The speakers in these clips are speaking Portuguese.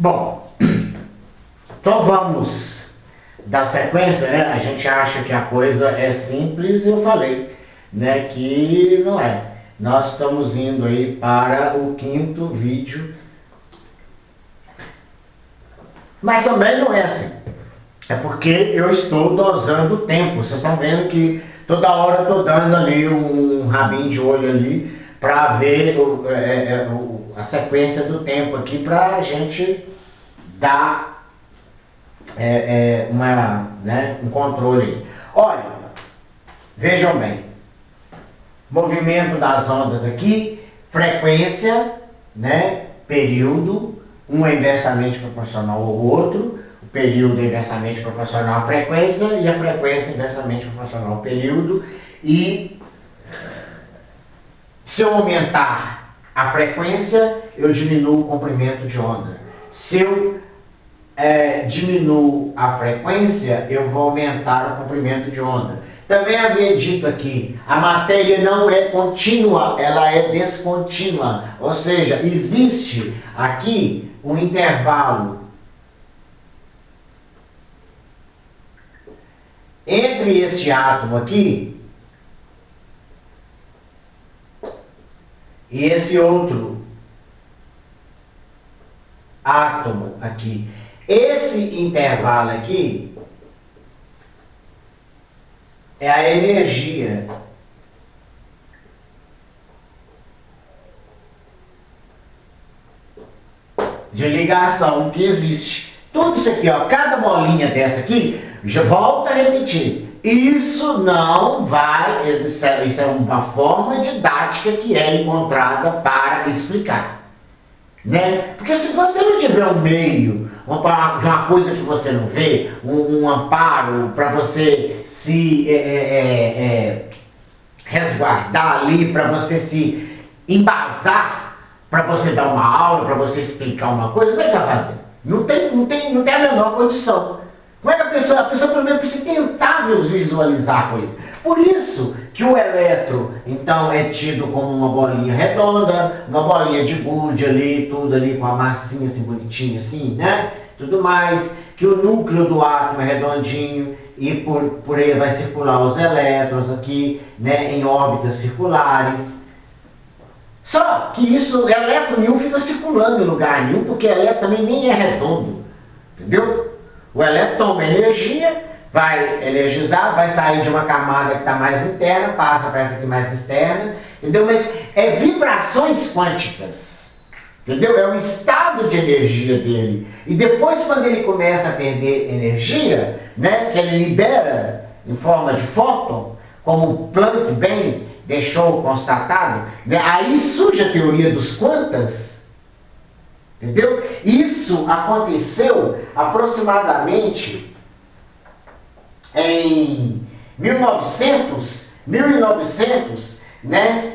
Bom, então vamos dar sequência, né? A gente acha que a coisa é simples, eu falei, né, que não é. Nós estamos indo aí para o 5º vídeo, mas também não é assim. É porque eu estou dosando o tempo. Vocês estão vendo que toda hora eu estou dando ali um rabinho de olho ali para ver a sequência do tempo aqui, para a gente dar um controle aí. Olha, vejam bem, movimento das ondas aqui, frequência, né, período, um é inversamente proporcional ao outro, o período é inversamente proporcional à frequência e a frequência é inversamente proporcional ao período. E se eu aumentar a frequência, eu diminuo o comprimento de onda. Se eu diminuo a frequência, eu vou aumentar o comprimento de onda. Também havia dito aqui, a matéria não é contínua, ela é descontínua. Ou seja, existe aqui um intervalo entre este átomo aqui e esse outro átomo aqui. Esse intervalo aqui é a energia de ligação que existe. Tudo isso aqui, ó, cada bolinha dessa aqui, já volta a repetir. Isso não vai, isso é uma forma didática que é encontrada para explicar, né? Porque se você não tiver um meio, uma coisa que você não vê, um amparo para você se resguardar ali, para você se embasar, para você dar uma aula, para você explicar uma coisa, como é que você vai fazer? Não tem a menor condição. Como é que a pessoa pelo menos precisa tentar visualizar a coisa. Por isso que o elétron, então, é tido como uma bolinha redonda, uma bolinha de gude ali, tudo ali com a massinha assim, bonitinha assim, né? Tudo mais, que o núcleo do átomo é redondinho e por ele vai circular os elétrons aqui, né, em órbitas circulares. Só que isso, elétron nenhum fica circulando em lugar nenhum, porque elétron também nem é redondo, entendeu? O elétron toma energia, vai energizar, vai sair de uma camada que está mais interna, passa para essa aqui mais externa, entendeu? Mas é vibrações quânticas, entendeu? É um estado de energia dele. E depois, quando ele começa a perder energia, né, que ele libera em forma de fóton, como o Planck bem deixou constatado, né, aí surge a teoria dos quantas. Entendeu? Isso aconteceu aproximadamente em 1900, né?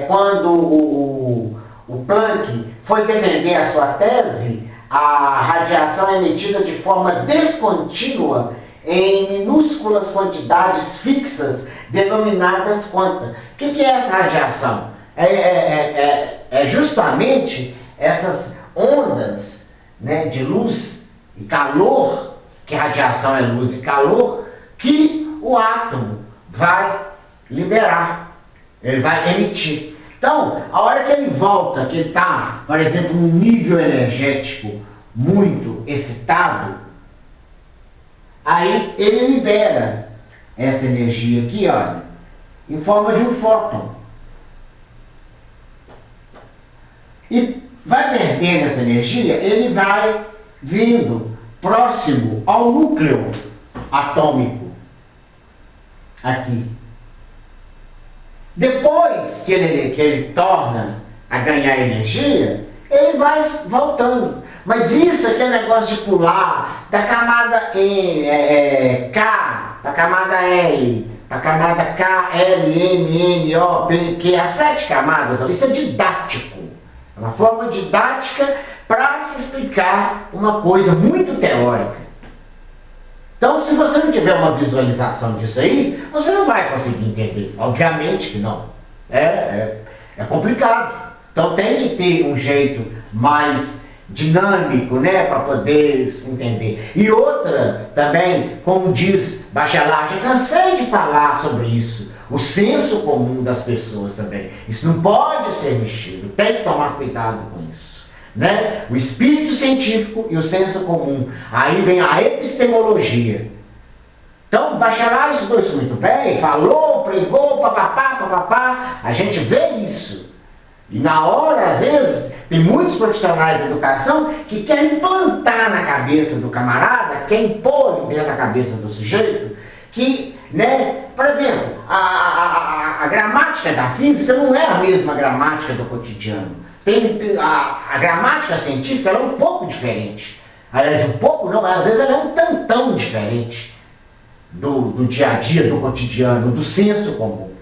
Quando o Planck foi defender a sua tese, a radiação é emitida de forma descontínua em minúsculas quantidades fixas, denominadas quanta. O que é essa radiação? É justamente essas ondas, né, de luz e calor, que radiação é luz e calor, que o átomo vai liberar, ele vai emitir. Então, a hora que ele volta, que ele está, por exemplo, num nível energético muito excitado, aí ele libera essa energia aqui, olha, em forma de um fóton. E vai perdendo essa energia, ele vai vindo próximo ao núcleo atômico, aqui. Depois que ele torna a ganhar energia, ele vai voltando. Mas isso aqui é negócio de pular da camada K, da camada L, da camada K, L, M, N, O, P, Q, as 7 camadas. Isso é didático. É uma forma didática para se explicar uma coisa muito teórica. Então, se você não tiver uma visualização disso aí, você não vai conseguir entender. Obviamente que não. É complicado. Então, tem que ter um jeito mais dinâmico, né, para poder entender. E outra também, como diz Bachelard, já cansei de falar sobre isso, o senso comum das pessoas também. Isso não pode ser mexido, tem que tomar cuidado com isso, né? O espírito científico e o senso comum. Aí vem a epistemologia. Então, Bachelard estudou isso muito bem, falou, pregou, papapá, papapá, a gente vê isso. E na hora, às vezes, tem muitos profissionais da educação que querem plantar na cabeça do camarada, querem pôr dentro da cabeça do sujeito, que, né, por exemplo, a gramática da física não é a mesma gramática do cotidiano. A gramática científica ela é um pouco diferente. Aliás, um pouco não, às vezes ela é um tantão diferente do dia a dia, do cotidiano, do senso comum.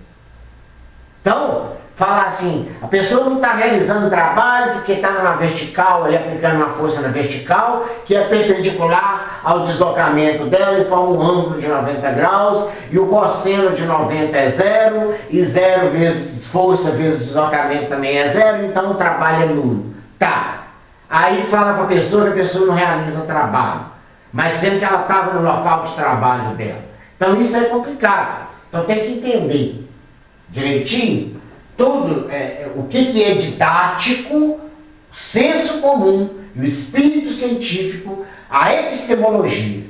Então, falar assim, a pessoa não está realizando o trabalho porque está numa vertical, ali aplicando uma força na vertical, que é perpendicular ao deslocamento dela e forma um ângulo de 90 graus, e o cosseno de 90 é zero, e zero vezes força vezes deslocamento também é zero, então o trabalho é nulo. Tá. Aí fala para a pessoa que a pessoa não realiza o trabalho, mas sendo que ela estava no local de trabalho dela. Então isso é complicado. Então tem que entender direitinho tudo, o que é didático, senso comum, o espírito científico, a epistemologia,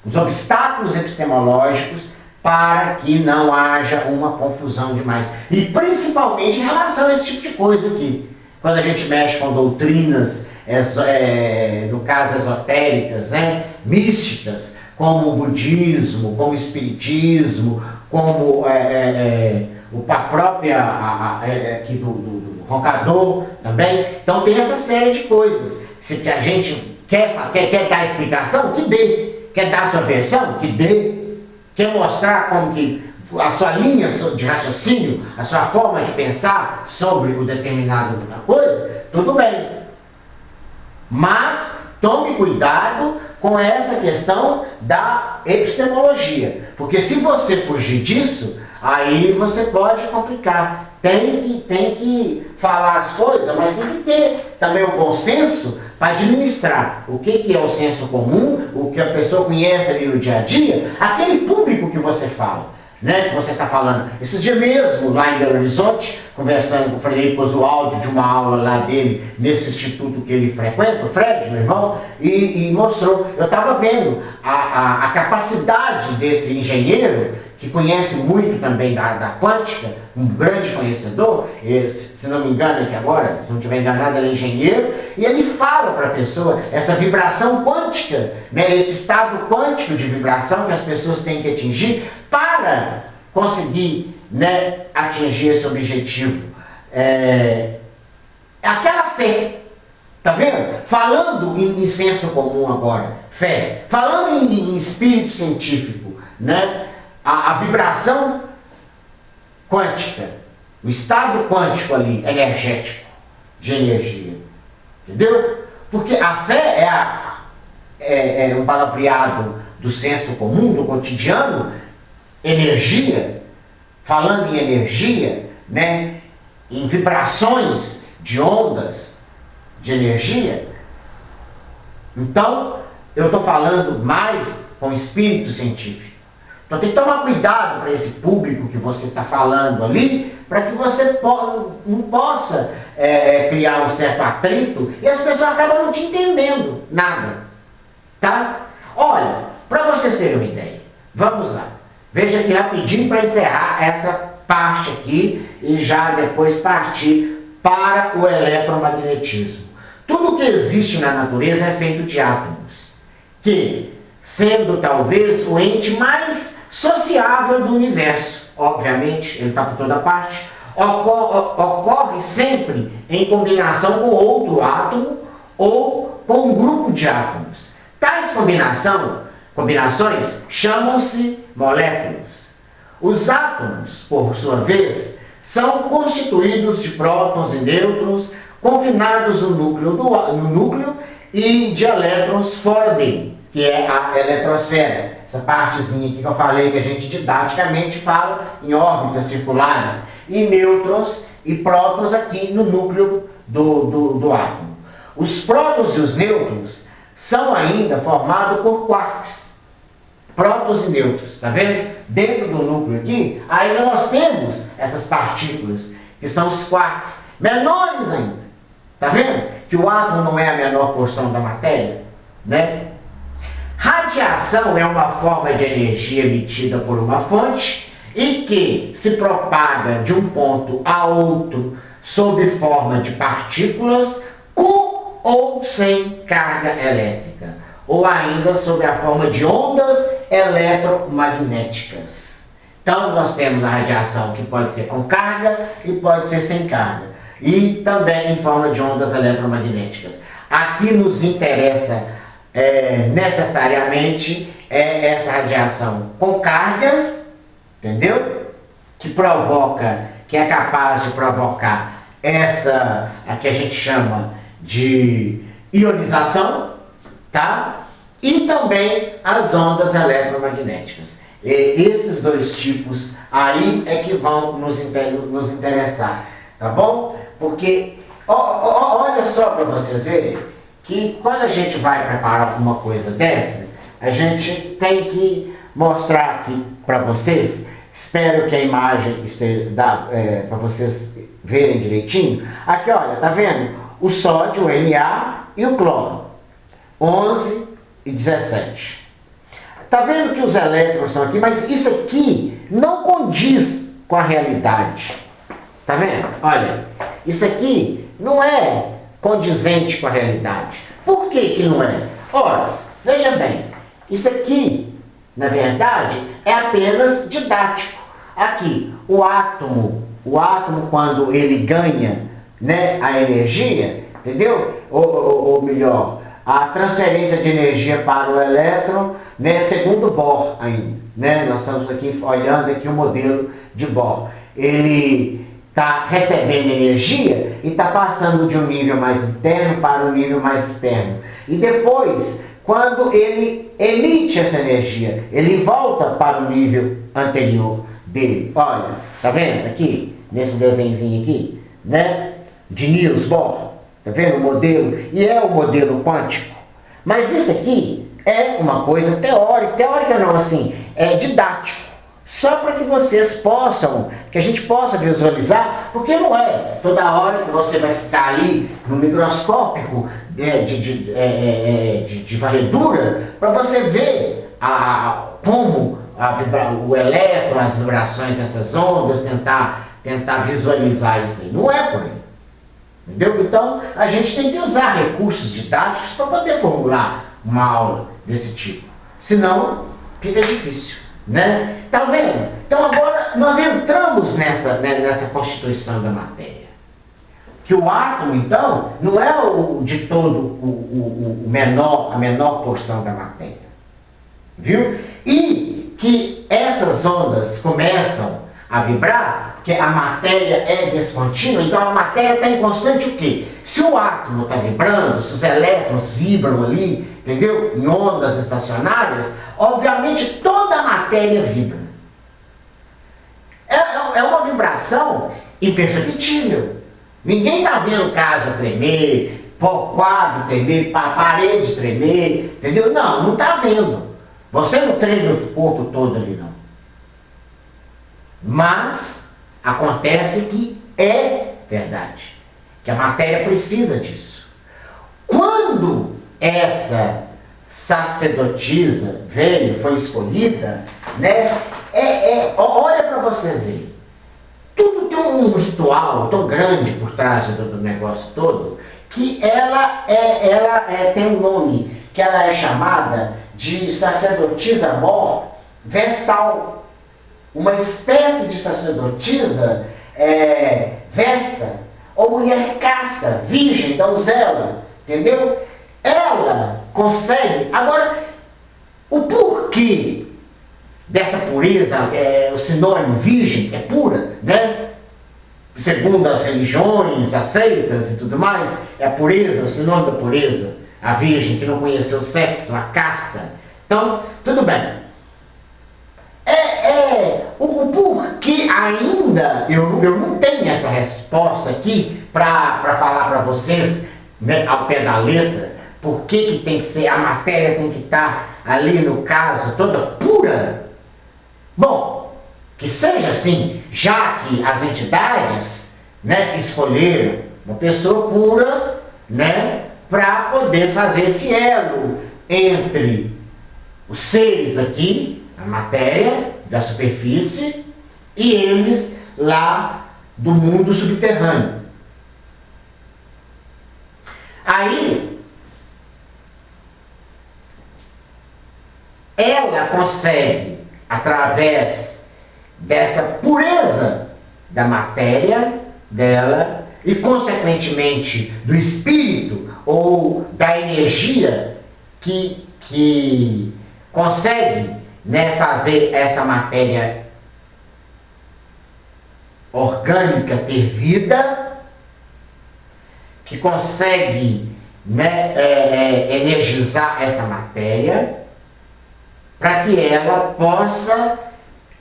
os obstáculos epistemológicos para que não haja uma confusão demais. E principalmente em relação a esse tipo de coisa aqui. Quando a gente mexe com doutrinas, no caso esotéricas, né, místicas, como o budismo, como o espiritismo, como a própria aqui do Roncador também. Então tem essa série de coisas. Se a gente quer dar explicação, que dê. Quer dar a sua versão, que dê. Quer mostrar como que a sua linha de raciocínio, a sua forma de pensar sobre o determinado coisa, tudo bem. Mas tome cuidado com essa questão da epistemologia. Porque se você fugir disso, aí você pode complicar. Tem que falar as coisas, mas tem que ter também o bom senso para administrar o que é o senso comum, o que a pessoa conhece ali no dia a dia, aquele público que você fala, né, que você está falando. Esses dias mesmo, lá em Belo Horizonte, conversando com o Frederico, pôs o áudio de uma aula lá dele, nesse instituto que ele frequenta, o Fred, meu irmão, e mostrou. Eu estava vendo a capacidade desse engenheiro, que conhece muito também da quântica, um grande conhecedor, se não me engano aqui agora, se não estiver enganado, ele é engenheiro, e ele fala para a pessoa essa vibração quântica, né, esse estado quântico de vibração que as pessoas têm que atingir para conseguir, né, atingir esse objetivo. Aquela fé, tá vendo? Falando em senso comum agora, fé, falando em espírito científico, né? A vibração quântica, o estado quântico ali, energético, de energia, entendeu? Porque a fé é um palavreado do senso comum, do cotidiano, energia, falando em energia, né, em vibrações de ondas de energia. Então, eu estou falando mais com espírito científico. Então tem que tomar cuidado para esse público que você está falando ali, para que você não possa criar um certo atrito e as pessoas acabam não te entendendo nada. Tá? Olha, para vocês terem uma ideia, vamos lá. Veja aqui rapidinho para encerrar essa parte aqui e já depois partir para o eletromagnetismo. Tudo que existe na natureza é feito de átomos, que, sendo talvez o ente mais sociável do universo, obviamente, ele está por toda parte, ocorre sempre em combinação com outro átomo ou com um grupo de átomos. Tais combinações chamam-se moléculas. Os átomos, por sua vez, são constituídos de prótons e nêutrons confinados no núcleo e de elétrons fora dele, que é a eletrosfera. Essa partezinha aqui que eu falei, que a gente didaticamente fala em órbitas circulares, e nêutrons e prótons aqui no núcleo do átomo. os prótons e os nêutrons são ainda formados por quarks. Prótons e nêutrons, tá vendo? Dentro do núcleo aqui, ainda nós temos essas partículas, que são os quarks, menores ainda. Tá vendo? Que o átomo não é a menor porção da matéria, né? Radiação é uma forma de energia emitida por uma fonte e que se propaga de um ponto a outro sob forma de partículas com ou sem carga elétrica, ou ainda sob a forma de ondas eletromagnéticas. Então, nós temos a radiação que pode ser com carga e pode ser sem carga, e também em forma de ondas eletromagnéticas. Aqui nos interessa necessariamente essa radiação com cargas, entendeu? Que é capaz de provocar essa, a que a gente chama de ionização, tá? E também as ondas eletromagnéticas. Esses dois tipos aí é que vão nos interessar, tá bom? Porque, olha só para vocês verem, que quando a gente vai preparar alguma coisa dessa, a gente tem que mostrar aqui para vocês, espero que a imagem esteja para vocês verem direitinho. Aqui, olha, tá vendo? O sódio, o Na e o cloro, 11 e 17. Tá vendo que os elétrons estão aqui, mas isso aqui não condiz com a realidade. Tá vendo? Olha, isso aqui não é condizente com a realidade. Por que que não é? Ora, veja bem, isso aqui, na verdade, é apenas didático. Aqui, o átomo quando ele ganha, né, a energia, entendeu? Ou melhor, a transferência de energia para o elétron, né, segundo Bohr ainda, né? Nós estamos aqui olhando aqui o modelo de Bohr. Ele está recebendo energia e está passando de um nível mais interno para um nível mais externo. E depois, quando ele emite essa energia, ele volta para o nível anterior dele. Olha, tá vendo aqui, nesse desenhozinho aqui, né? De Niels Bohr, tá vendo o modelo? E é o modelo quântico. Mas isso aqui é uma coisa teórica não, assim, é didático. Só para que vocês possam, que a gente possa visualizar, porque não é toda hora que você vai ficar ali no microscópio de varredura, para você ver como o elétron, as vibrações dessas ondas, tentar visualizar isso aí. Não é por aí. Entendeu? Então, a gente tem que usar recursos didáticos para poder formular uma aula desse tipo. Senão, fica difícil, né? Tá vendo? Então, agora, nós entramos nessa constituição da matéria. Que o átomo, então, não é de todo a menor porção da matéria. Viu? E que essas ondas começam a vibrar, que a matéria é descontínua, então a matéria está em constante o quê? Se o átomo está vibrando, se os elétrons vibram ali, entendeu? Em ondas estacionárias, obviamente toda a matéria vibra. É uma vibração imperceptível. Ninguém está vendo casa tremer, quadro tremer, parede tremer, entendeu? Não está vendo. Você não treme o corpo todo ali, não. Mas acontece que é verdade, que a matéria precisa disso. Quando essa sacerdotisa foi escolhida, né? Olha para vocês verem. Tudo tem um ritual tão grande por trás do negócio todo, que ela tem um nome, que ela é chamada de sacerdotisa mor vestal. Uma espécie de sacerdotisa vesta, ou mulher casta, virgem, donzela, entendeu? Ela consegue. Agora, o porquê dessa pureza, o sinônimo virgem é pura, né? Segundo as religiões, as seitas e tudo mais, é a pureza, o sinônimo da pureza, a virgem que não conheceu o sexo, a casta. Então, tudo bem. O porquê ainda, eu não tenho essa resposta aqui para falar para vocês né, ao pé da letra, por que tem que ser, a matéria tem que estar ali, no caso, toda pura. Bom, que seja assim, já que as entidades, né, escolheram uma pessoa pura, né, para poder fazer esse elo entre os seres aqui, a matéria da superfície, e eles lá do mundo subterrâneo. Aí, ela consegue, através dessa pureza da matéria dela e, consequentemente, do espírito ou da energia que consegue, né, fazer essa matéria orgânica ter vida, que consegue, né, energizar essa matéria para que ela possa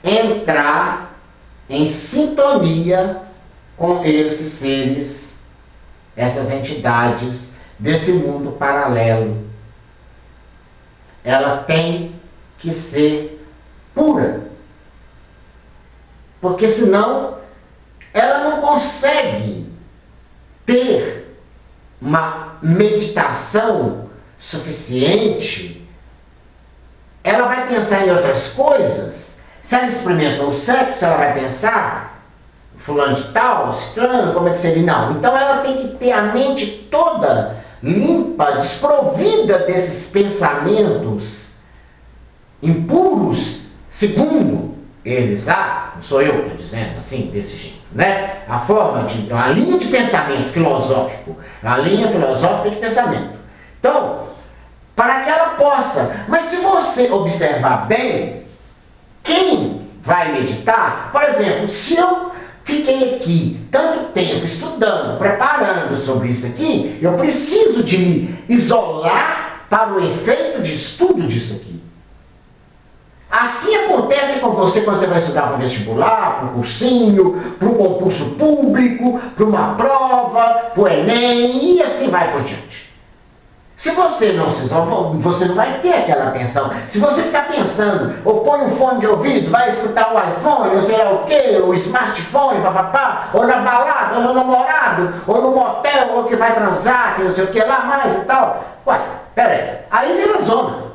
entrar em sintonia com esses seres, essas entidades desse mundo paralelo. Ela tem que ser pura, porque senão ela não consegue ter uma meditação suficiente. Ela vai pensar em outras coisas. Se ela experimentou o sexo, ela vai pensar fulano de tal, ciclano, como é que seria? Não. Então ela tem que ter a mente toda limpa, desprovida desses pensamentos impuros, segundo eles lá, não sou eu que estou dizendo assim, desse jeito, né? A forma de, a linha de pensamento filosófico, a linha filosófica de pensamento. Então, para que ela possa, mas se você observar bem, quem vai meditar, por exemplo, se eu fiquei aqui tanto tempo estudando, preparando sobre isso aqui, eu preciso de me isolar para o efeito de estudo disso aqui. Assim acontece com você quando você vai estudar para o vestibular, para um cursinho, para um concurso público, para uma prova, para o Enem, e assim vai por diante. Se você não se isola, você não vai ter aquela atenção. Se você ficar pensando, ou põe um fone de ouvido, vai escutar o iPhone, ou sei lá o quê, o smartphone, papapá, ou na balada, ou no namorado, ou no motel, ou que vai transar, que não sei o que lá mais e tal. Ué, peraí, aí vira zona.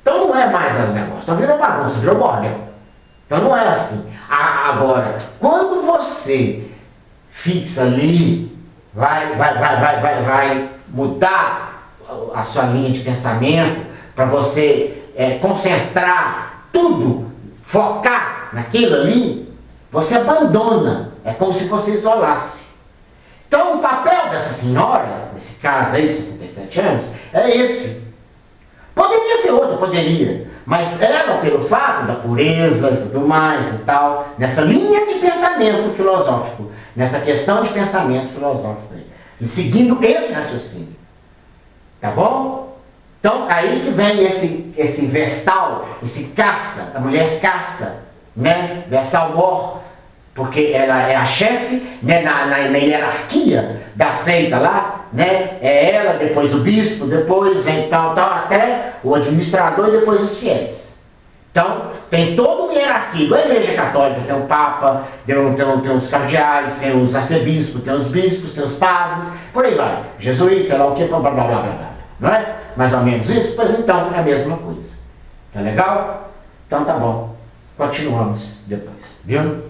Então não é mais o negócio, então virou bagunça, virou bordel. Então não é assim. Agora, quando você fixa ali, vai mudar a sua linha de pensamento para você concentrar tudo, focar naquilo ali, você abandona. É como se você isolasse. Então o papel dessa senhora, nesse caso aí de 67 anos, é esse. Poderia ser outro, poderia, mas ela, pelo fato da pureza e tudo mais e tal, nessa linha de pensamento filosófico, nessa questão de pensamento filosófico, e seguindo esse raciocínio, tá bom? Então, aí que vem esse vestal, esse casta, a mulher casta, né? Vestal mor, porque ela é a chefe, né? na hierarquia da seita lá, né? É ela, depois o bispo, depois vem tal, até o administrador e depois os fiéis. Então, tem toda uma hierarquia, igual a Igreja Católica, tem o Papa, tem os cardeais, tem os arcebispos, tem os bispos, tem os padres, por aí vai. Jesuítas, sei lá o que, blá blá blá blá blá. Não é? Mais ou menos isso? Pois então, é a mesma coisa. Tá legal? Então tá bom. Continuamos depois, viu?